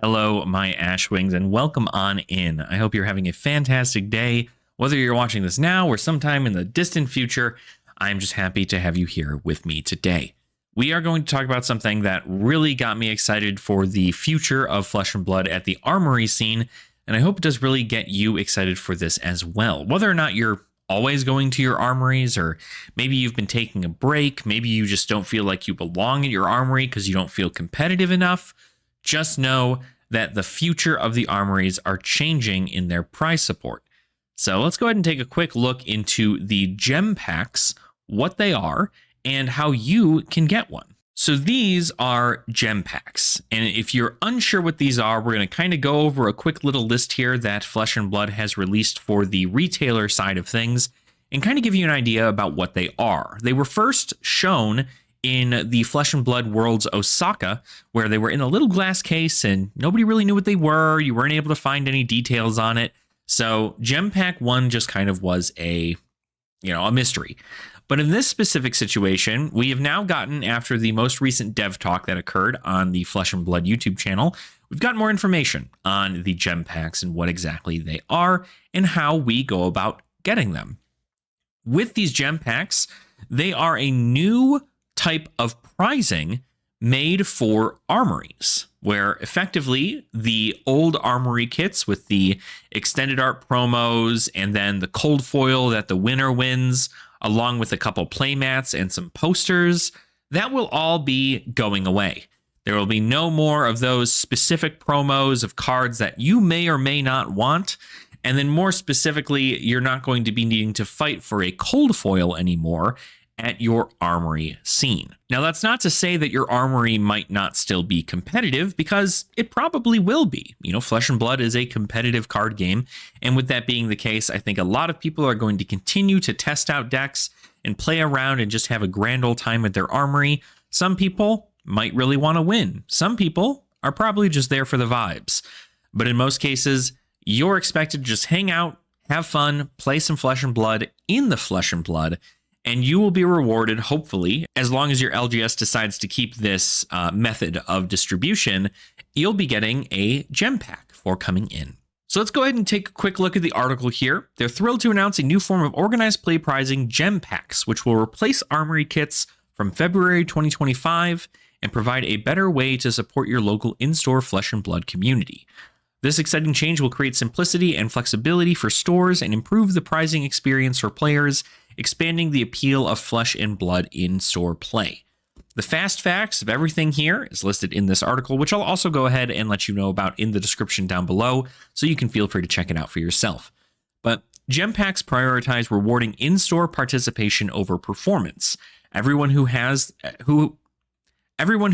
Hello, my Ashwings, and welcome on in. I hope you're having a fantastic day. Whether you're watching this now or sometime in the distant future, I'm just happy to have you here with me today. We are going to talk about something that really got me excited for the future of Flesh and Blood at the Armory scene, and I hope it does really get you excited for this as well. Whether or not you're always going to your armories, or maybe you've been taking a break, maybe you just don't feel like you belong at your armory because you don't feel competitive enough, just know that the future of the armories are changing in their prize support. So let's go ahead and take a quick look into the gem packs, what they are, and how you can get one. So these are gem packs, and if you're unsure what these are, we're going to kind of go over a quick little list here that Flesh and Blood has released for the retailer side of things, and kind of give you an idea about what they are. They were first shown in the Flesh and Blood Worlds Osaka, where they were in a little glass case and nobody really knew what they were. You weren't able to find any details on it. So Gem Pack 1 just kind of was a mystery. But in this specific situation, we have now gotten, after the most recent dev talk that occurred on the Flesh and Blood YouTube channel, we've got more information on the gem packs and what exactly they are and how we go about getting them. With these gem packs, they are a new type of prizing made for armories, where effectively the old armory kits with the extended art promos and then the cold foil that the winner wins, along with a couple playmats and some posters, that will all be going away. There will be no more of those specific promos of cards that you may or may not want. And then more specifically, you're not going to be needing to fight for a cold foil anymore at your armory scene. Now, that's not to say that your armory might not still be competitive, because it probably will be. Flesh and Blood is a competitive card game, and with that being the case, I think a lot of people are going to continue to test out decks and play around and just have a grand old time at their armory. Some people might really want to win. Some people are probably just there for the vibes. But in most cases, you're expected to just hang out, have fun, play some Flesh and Blood in the Flesh and Blood, and you will be rewarded, hopefully, as long as your LGS decides to keep this method of distribution, you'll be getting a gem pack for coming in. So let's go ahead and take a quick look at the article here. They're thrilled to announce a new form of organized play prizing, gem packs, which will replace armory kits from February 2025 and provide a better way to support your local in-store Flesh and Blood community. This exciting change will create simplicity and flexibility for stores and improve the prizing experience for players, expanding the appeal of Flesh and Blood in-store play. The fast facts of everything here is listed in this article, which I'll also go ahead and let you know about in the description down below, so you can feel free to check it out for yourself. But gem packs prioritize rewarding in-store participation over performance. Everyone who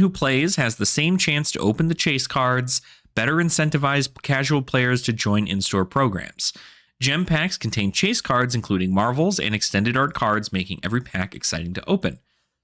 plays has the same chance to open the chase cards, better incentivize casual players to join in-store programs. Gem packs contain chase cards, including marvels and extended art cards, making every pack exciting to open.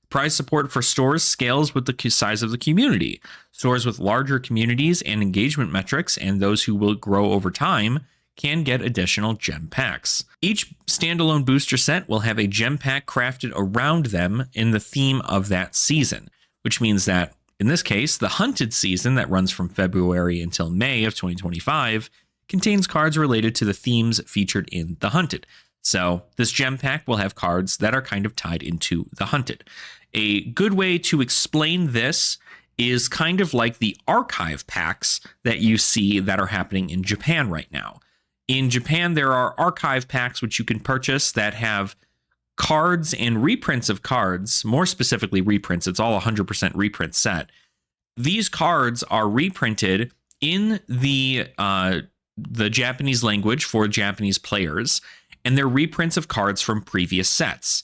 Prize support for stores scales with the size of the community. Stores with larger communities and engagement metrics, and those who will grow over time, can get additional gem packs. Each standalone booster set will have a gem pack crafted around them in the theme of that season, which means that, in this case, the Hunted season that runs from February until May of 2025 contains cards related to the themes featured in the Hunted. So this gem pack will have cards that are kind of tied into the Hunted. A good way to explain this is kind of like the archive packs that you see that are happening in Japan right now. In Japan, there are archive packs which you can purchase that have cards and reprints of cards, more specifically reprints. It's all 100% reprint set. These cards are reprinted in the Japanese language for Japanese players, and they're reprints of cards from previous sets.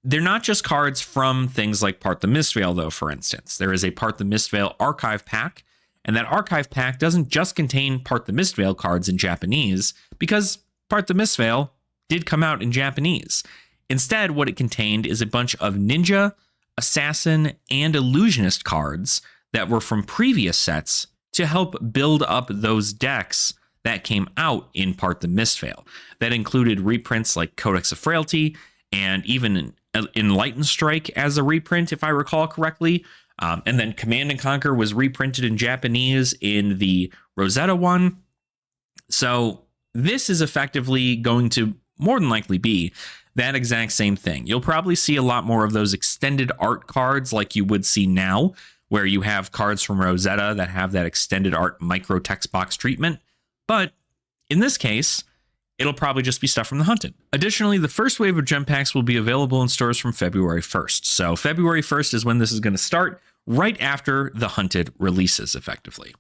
They're not just cards from things like Part the Mistveil, though, for instance. There is a Part the Mistveil archive pack, and that archive pack doesn't just contain Part the Mistveil cards in Japanese, because Part the Mistveil did come out in Japanese. Instead, what it contained is a bunch of ninja, assassin, and illusionist cards that were from previous sets to help build up those decks that came out in Part the Mistveil. That included reprints like Codex of Frailty and even Enlightened Strike as a reprint, if I recall correctly. And then Command and Conquer was reprinted in Japanese in the Rosetta one. So this is effectively going to more than likely be that exact same thing. You'll probably see a lot more of those extended art cards like you would see now, where you have cards from Rosetta that have that extended art micro text box treatment. But in this case, it'll probably just be stuff from the Hunted. Additionally, the first wave of gem packs will be available in stores from February 1st. So February 1st is when this is going to start, right after the Hunted releases, effectively.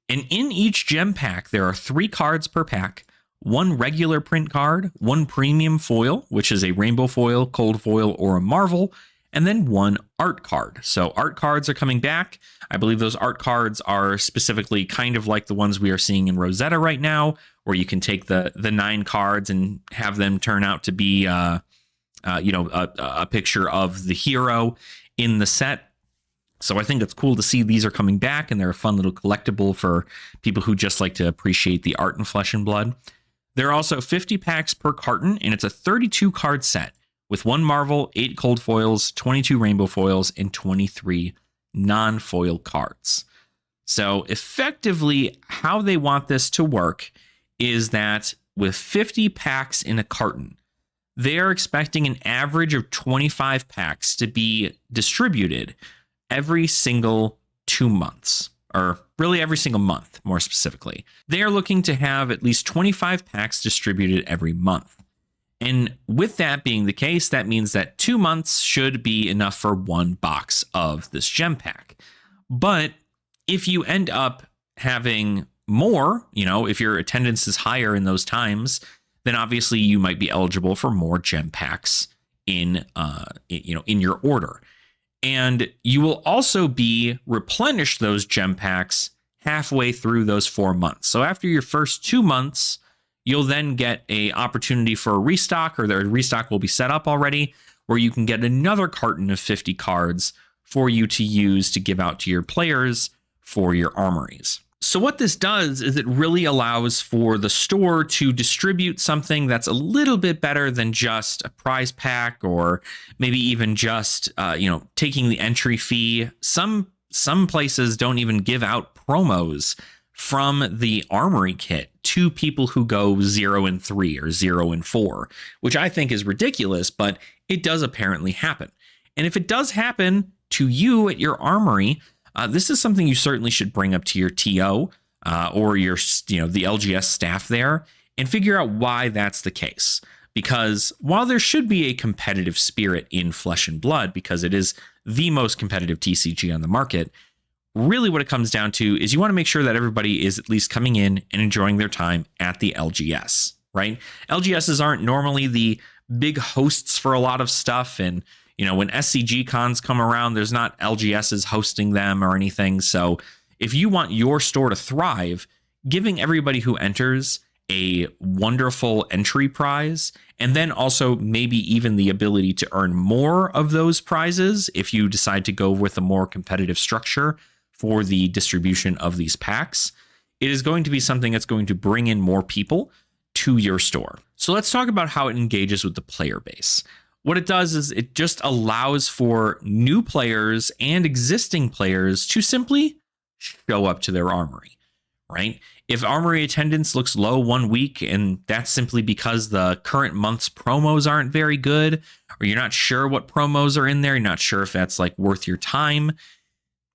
And in each gem pack, there are 3 cards per pack, 1 regular print card, 1 premium foil, which is a rainbow foil, cold foil, or a Marvel, and then 1 art card. So art cards are coming back. I believe those art cards are specifically kind of like the ones we are seeing in Rosetta right now, where you can take the 9 cards and have them turn out to be a picture of the hero in the set. So I think it's cool to see these are coming back, and they're a fun little collectible for people who just like to appreciate the art in Flesh and Blood. There are also 50 packs per carton, and it's a 32 card set with 1 Marvel, 8 cold foils, 22 rainbow foils, and 23 non-foil cards. So effectively, how they want this to work is that with 50 packs in a carton, they are expecting an average of 25 packs to be distributed every single 2 months, or really every single month, more specifically. They are looking to have at least 25 packs distributed every month. And with that being the case, that means that 2 months should be enough for 1 box of this gem pack. But if you end up having more, if your attendance is higher in those times, then obviously you might be eligible for more gem packs in your order. And you will also be replenished those gem packs halfway through those 4 months. So after your first 2 months, you'll then get a opportunity for a restock, or their restock will be set up already, where you can get another carton of 50 cards for you to use to give out to your players for your armories. So what this does is it really allows for the store to distribute something that's a little bit better than just a prize pack, or maybe even just taking the entry fee. Some places don't even give out promos from the armory kit to people who go 0 and 3 or 0 and 4, which I think is ridiculous, but it does apparently happen. And if it does happen to you at your armory, this is something you certainly should bring up to your TO or your, the LGS staff there, and figure out why that's the case. Because while there should be a competitive spirit in Flesh and Blood, because it is the most competitive TCG on the market, really what it comes down to is you want to make sure that everybody is at least coming in and enjoying their time at the LGS, right? LGSs aren't normally the big hosts for a lot of stuff, and when SCG cons come around, there's not LGSs hosting them or anything. So if you want your store to thrive, giving everybody who enters a wonderful entry prize, and then also maybe even the ability to earn more of those prizes if you decide to go with a more competitive structure for the distribution of these packs, it is going to be something that's going to bring in more people to your store. So let's talk about how it engages with the player base. What it does is it just allows for new players and existing players to simply show up to their armory, right? If armory attendance looks low 1 week, and that's simply because the current month's promos aren't very good, or you're not sure what promos are in there, you're not sure if that's worth your time,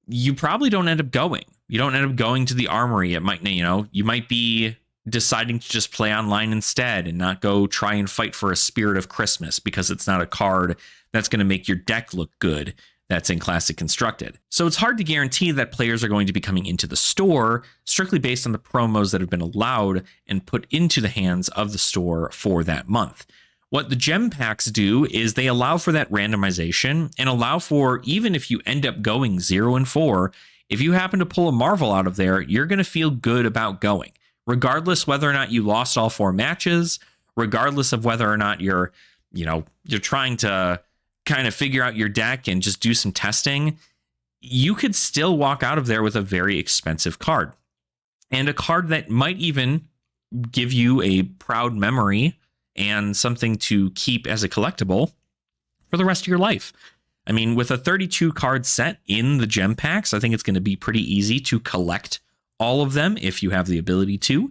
you probably don't end up going. You don't end up going to the armory. It might, you might be deciding to just play online instead and not go try and fight for a Spirit of Christmas because it's not a card that's going to make your deck look good that's in Classic Constructed. So it's hard to guarantee that players are going to be coming into the store strictly based on the promos that have been allowed and put into the hands of the store for that month. What the gem packs do is they allow for that randomization and allow for, even if you end up going 0 and 4, if you happen to pull a Marvel out of there, you're going to feel good about going, regardless whether or not you lost all 4 matches, regardless of whether or not you're trying to kind of figure out your deck and just do some testing. You could still walk out of there with a very expensive card, and a card that might even give you a proud memory and something to keep as a collectible for the rest of your life. I mean, with a 32 card set in the gem packs, I think it's going to be pretty easy to collect all of them if you have the ability to.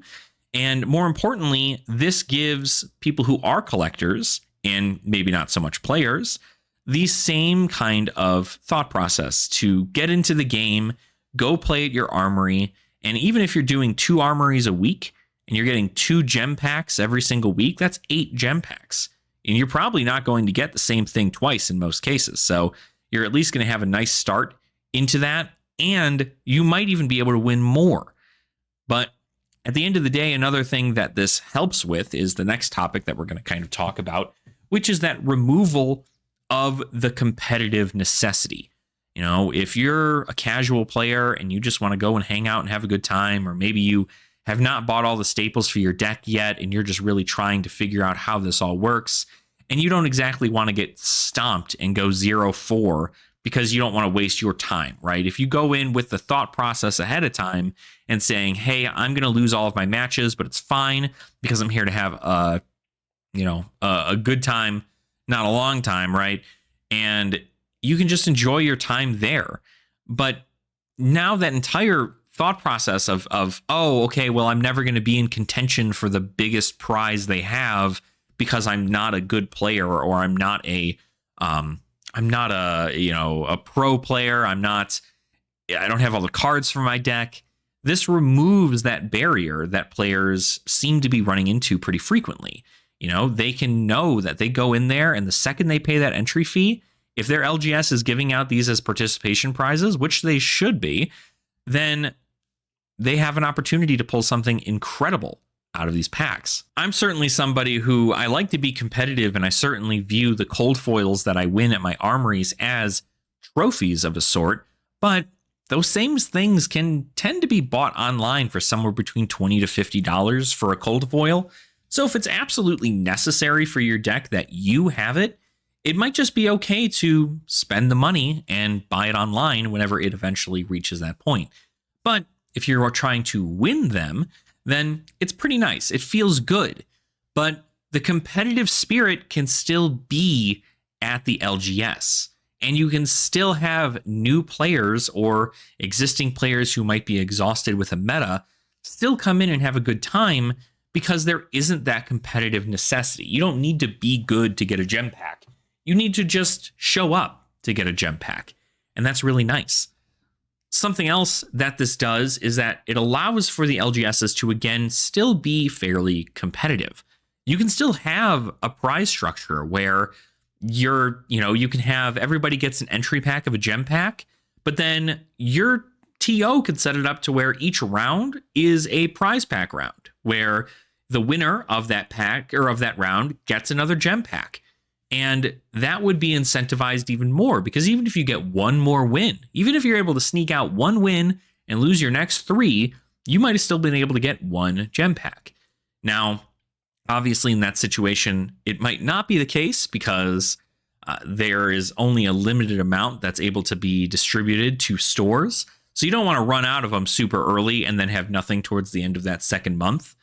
And more importantly, this gives people who are collectors and maybe not so much players the same kind of thought process to get into the game, go play at your armory. And even if you're doing 2 armories a week and you're getting 2 gem packs every single week, that's 8 gem packs. And you're probably not going to get the same thing twice in most cases. So you're at least going to have a nice start into that. And you might even be able to win more. But at the end of the day, another thing that this helps with is the next topic that we're going to kind of talk about, which is that removal of the competitive necessity. You know, if you're a casual player and you just want to go and hang out and have a good time, or maybe you have not bought all the staples for your deck yet and you're just really trying to figure out how this all works, and you don't exactly want to get stomped and go 0-4 because you don't want to waste your time, right? If you go in with the thought process ahead of time and saying, hey, I'm going to lose all of my matches, but it's fine because I'm here to have a good time, not a long time, right? And you can just enjoy your time there. But now that entire thought process of oh, okay, well, I'm never going to be in contention for the biggest prize they have because I'm not a good player, or I'm not a pro player. I don't have all the cards for my deck. This removes that barrier that players seem to be running into pretty frequently. You know, they can know that they go in there, and the second they pay that entry fee, if their LGS is giving out these as participation prizes, which they should be, then they have an opportunity to pull something incredible out of these packs. I'm certainly somebody who I like to be competitive, and I certainly view the cold foils that I win at my armories as trophies of a sort, but those same things can tend to be bought online for somewhere between $20 to $50 for a cold foil. So if it's absolutely necessary for your deck that you have it, it might just be okay to spend the money and buy it online whenever it eventually reaches that point. But if you're trying to win them, then it's pretty nice. It feels good. But the competitive spirit can still be at the LGS. And you can still have new players or existing players who might be exhausted with a meta still come in and have a good time, because there isn't that competitive necessity. You don't need to be good to get a gem pack. You need to just show up to get a gem pack. And that's really nice. Something else that this does is that it allows for the LGSs to, again, still be fairly competitive. You can still have a prize structure where you can have everybody gets an entry pack of a gem pack, but then your TO could set it up to where each round is a prize pack round, where the winner of that pack or of that round gets another gem pack. And that would be incentivized even more, because even if you get one more win, even if you're able to sneak out one win and lose your next 3, you might have still been able to get one gem pack. Now, obviously, in that situation, it might not be the case, because there is only a limited amount that's able to be distributed to stores. So you don't want to run out of them super early and then have nothing towards the end of that second month.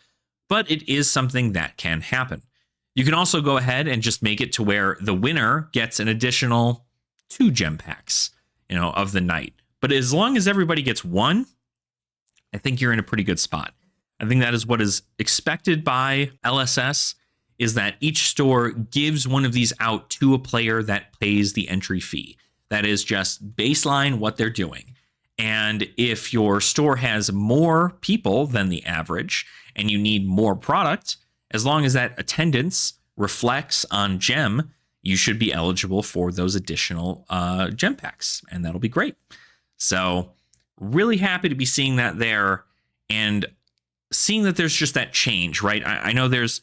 But it is something that can happen. You can also go ahead and just make it to where the winner gets an additional 2 gem packs, of the night. But as long as everybody gets 1, I think you're in a pretty good spot. I think that is what is expected by LSS, is that each store gives one of these out to a player that pays the entry fee. That is just baseline what they're doing. And if your store has more people than the average and you need more product, as long as that attendance reflects on gem, you should be eligible for those additional gem packs, and that'll be great. So really happy to be seeing that there, and seeing that there's just that change, right? I know there's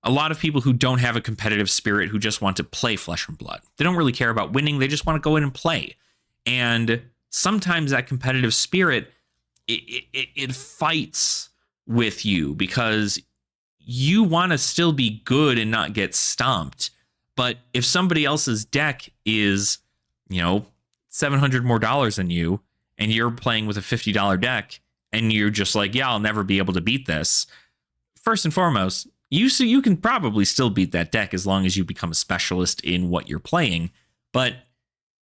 a lot of people who don't have a competitive spirit, who just want to play Flesh and Blood. They don't really care about winning. They just want to go in and play. And sometimes that competitive spirit, it fights with you, because you want to still be good and not get stomped. But if somebody else's deck is, $700 more than you, and you're playing with a $50 deck, and you're just like, yeah, I'll never be able to beat this. First and foremost, you can probably still beat that deck as long as you become a specialist in what you're playing. But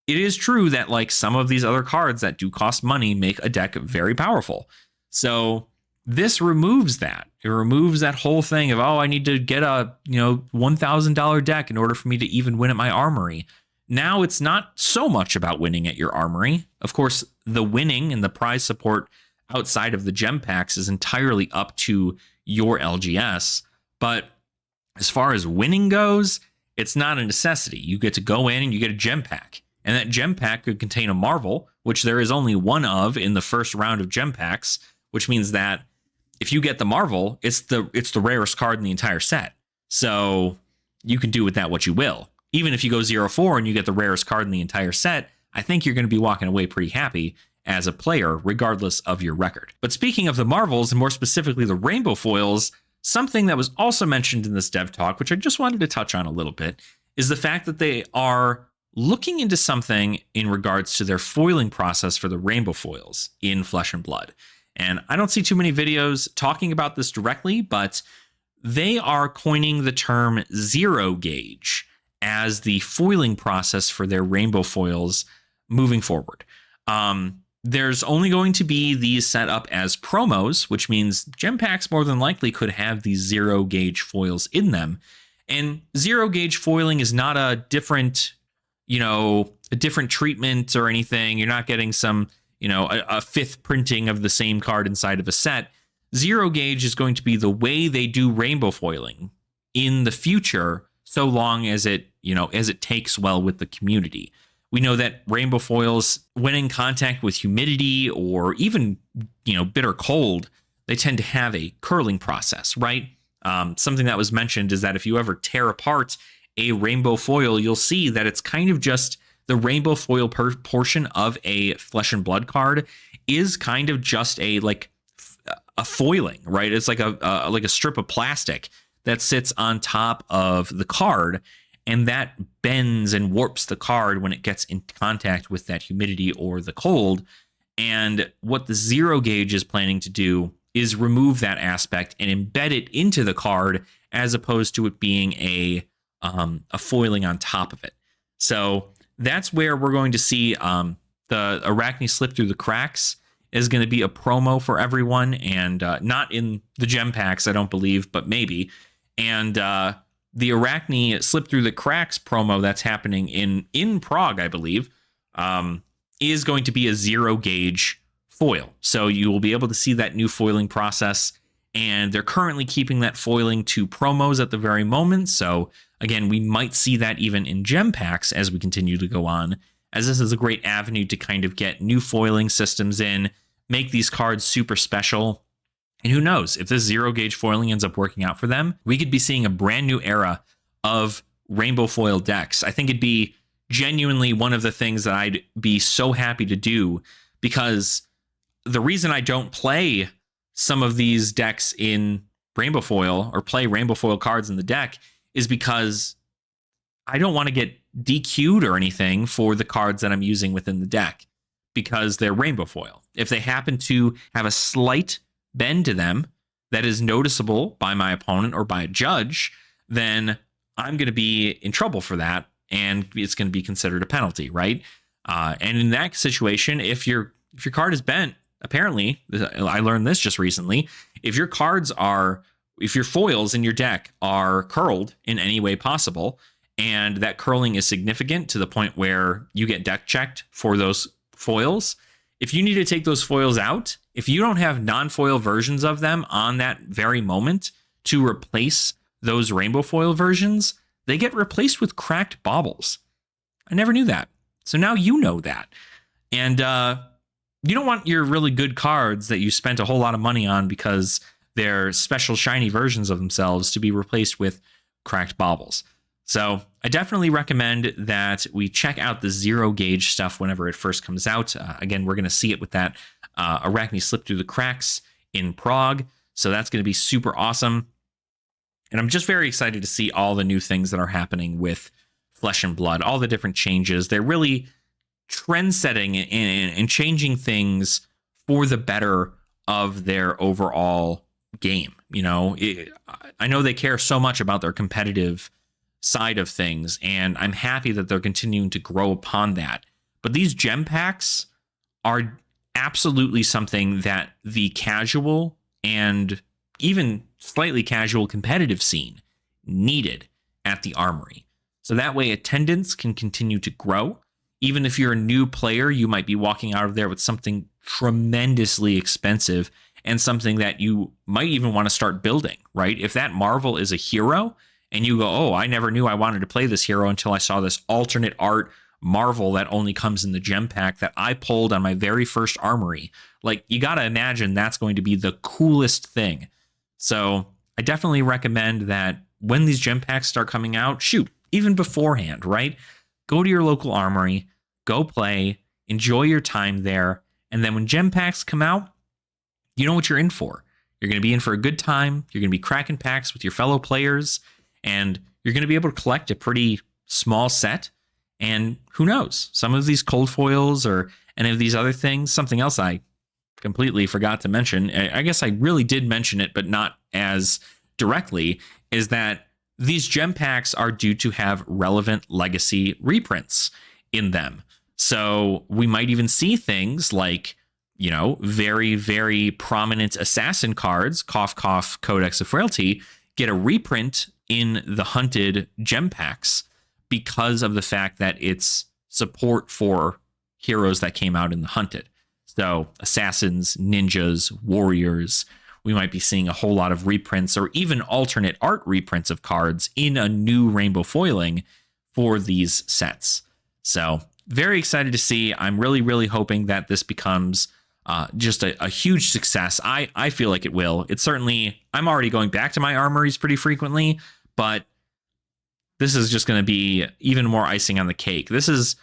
it is true that like some of these other cards that do cost money make a deck very powerful. So this removes that. It removes that whole thing of, oh, I need to get a, $1,000 deck in order for me to even win at my armory. Now it's not so much about winning at your armory. Of course, the winning and the prize support outside of the gem packs is entirely up to your LGS. But as far as winning goes, it's not a necessity. You get to go in and you get a gem pack. And that gem pack could contain a Marvel, which there is only one of in the first round of gem packs, which means that if you get the Marvel, it's the rarest card in the entire set. So you can do with that what you will. Even if you go 0-4 and you get the rarest card in the entire set, I think you're going to be walking away pretty happy as a player, regardless of your record. But speaking of the Marvels, and more specifically the Rainbow Foils, something that was also mentioned in this dev talk, which I just wanted to touch on a little bit, is the fact that they are looking into something in regards to their foiling process for the Rainbow Foils in Flesh and Blood. And I don't see too many videos talking about this directly, but they are coining the term zero gauge as the foiling process for their Rainbow Foils moving forward. There's only going to be these set up as promos, which means gem packs more than likely could have these zero gauge foils in them. And zero gauge foiling is not a different treatment or anything. You're not getting some, a fifth printing of the same card inside of a set. Zero gauge is going to be the way they do rainbow foiling in the future, so long as it takes well with the community. We know that rainbow foils, when in contact with humidity or even, bitter cold, they tend to have a curling process, right? Something that was mentioned is that if you ever tear apart a rainbow foil, you'll see that it's kind of just the rainbow foil portion of a Flesh and Blood card is kind of just a foiling, right? It's like a strip of plastic that sits on top of the card, and that bends and warps the card when it gets in contact with that humidity or the cold. And what the zero gauge is planning to do is remove that aspect and embed it into the card, as opposed to it being a foiling on top of it. So that's where we're going to see the Arachne Slip Through the Cracks is going to be a promo for everyone, and not in the gem packs, I don't believe, but maybe. And the Arachne Slip Through the Cracks promo that's happening in Prague, I believe, is going to be a zero gauge foil. So you will be able to see that new foiling process, and they're currently keeping that foiling to promos at the very moment. So again, we might see that even in gem packs as we continue to go on, as this is a great avenue to kind of get new foiling systems in, make these cards super special. And who knows, if this zero gauge foiling ends up working out for them, we could be seeing a brand new era of rainbow foil decks. I think it'd be genuinely one of the things that I'd be so happy to do, because the reason I don't play some of these decks in rainbow foil or play rainbow foil cards in the deck is because I don't want to get DQ'd or anything for the cards that I'm using within the deck, because they're rainbow foil. If they happen to have a slight bend to them that is noticeable by my opponent or by a judge, then I'm going to be in trouble for that, and it's going to be considered a penalty, right? And in that situation, if your card is bent, apparently, I learned this just recently, if your foils in your deck are curled in any way possible, and that curling is significant to the point where you get deck checked for those foils, if you need to take those foils out, if you don't have non-foil versions of them on that very moment to replace those rainbow foil versions, they get replaced with cracked baubles. I never knew that. So now you know that. And you don't want your really good cards that you spent a whole lot of money on because they're special shiny versions of themselves to be replaced with cracked baubles. So I definitely recommend that we check out the zero gauge stuff whenever it first comes out. Again, we're going to see it with that Arachne Slip Through the Cracks in Prague. So that's going to be super awesome. And I'm just very excited to see all the new things that are happening with Flesh and Blood, all the different changes. They're really trend setting and changing things for the better of their overall game. I know they care so much about their competitive side of things, and I'm happy that they're continuing to grow upon that. But these gem packs are absolutely something that the casual and even slightly casual competitive scene needed at the Armory. So that way attendance can continue to grow. Even if you're a new player, you might be walking out of there with something tremendously expensive and something that you might even want to start building, right? If that Marvel is a hero and you go, oh, I never knew I wanted to play this hero until I saw this alternate art Marvel that only comes in the gem pack that I pulled on my very first Armory. Like, you got to imagine that's going to be the coolest thing. So I definitely recommend that when these gem packs start coming out, shoot, even beforehand, right? Go to your local Armory, go play, enjoy your time there. And then when gem packs come out, you know what you're in for. You're going to be in for a good time. You're going to be cracking packs with your fellow players, and you're going to be able to collect a pretty small set. And who knows, some of these cold foils or any of these other things, something else I completely forgot to mention, I guess I really did mention it, but not as directly, is that these gem packs are due to have relevant legacy reprints in them. So we might even see things like, you know, very, very prominent assassin cards, cough, cough, Codex of Frailty, get a reprint in the Hunted gem packs because of the fact that it's support for heroes that came out in the Hunted. So assassins, ninjas, warriors, we might be seeing a whole lot of reprints or even alternate art reprints of cards in a new rainbow foiling for these sets. So very excited to see. I'm really, really hoping that this becomes just a huge success. I feel like it will. It's certainly, I'm already going back to my armories pretty frequently, but this is just going to be even more icing on the cake. This is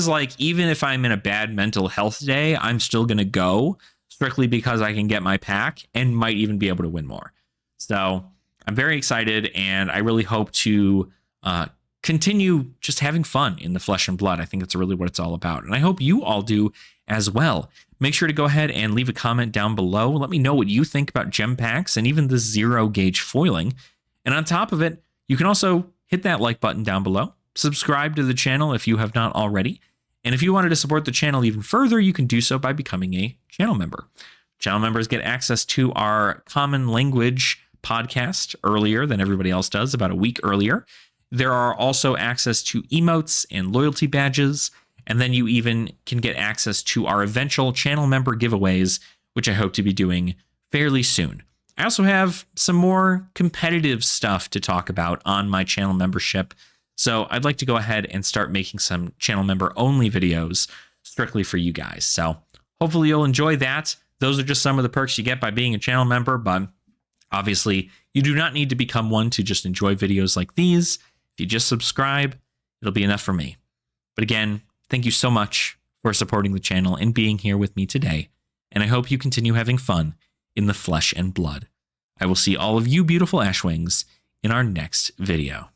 like, even if I'm in a bad mental health day, I'm still going to go strictly because I can get my pack and might even be able to win more. So I'm very excited, and I really hope to continue just having fun in the Flesh and Blood. I think that's really what it's all about. And I hope you all do as well. Make sure to go ahead and leave a comment down below. Let me know what you think about gem packs and even the 0 gauge foiling. And on top of it, you can also hit that like button down below. Subscribe to the channel if you have not already. And if you wanted to support the channel even further, you can do so by becoming a channel member. Channel members get access to our Common Language podcast earlier than everybody else does, about a week earlier. There are also access to emotes and loyalty badges, and then you even can get access to our eventual channel member giveaways, which I hope to be doing fairly soon. I also have some more competitive stuff to talk about on my channel membership, so I'd like to go ahead and start making some channel member only videos strictly for you guys. So hopefully you'll enjoy that. Those are just some of the perks you get by being a channel member, but obviously you do not need to become one to just enjoy videos like these. If you just subscribe, it'll be enough for me. But again, thank you so much for supporting the channel and being here with me today, and I hope you continue having fun in the Flesh and Blood. I will see all of you beautiful Ashwings in our next video.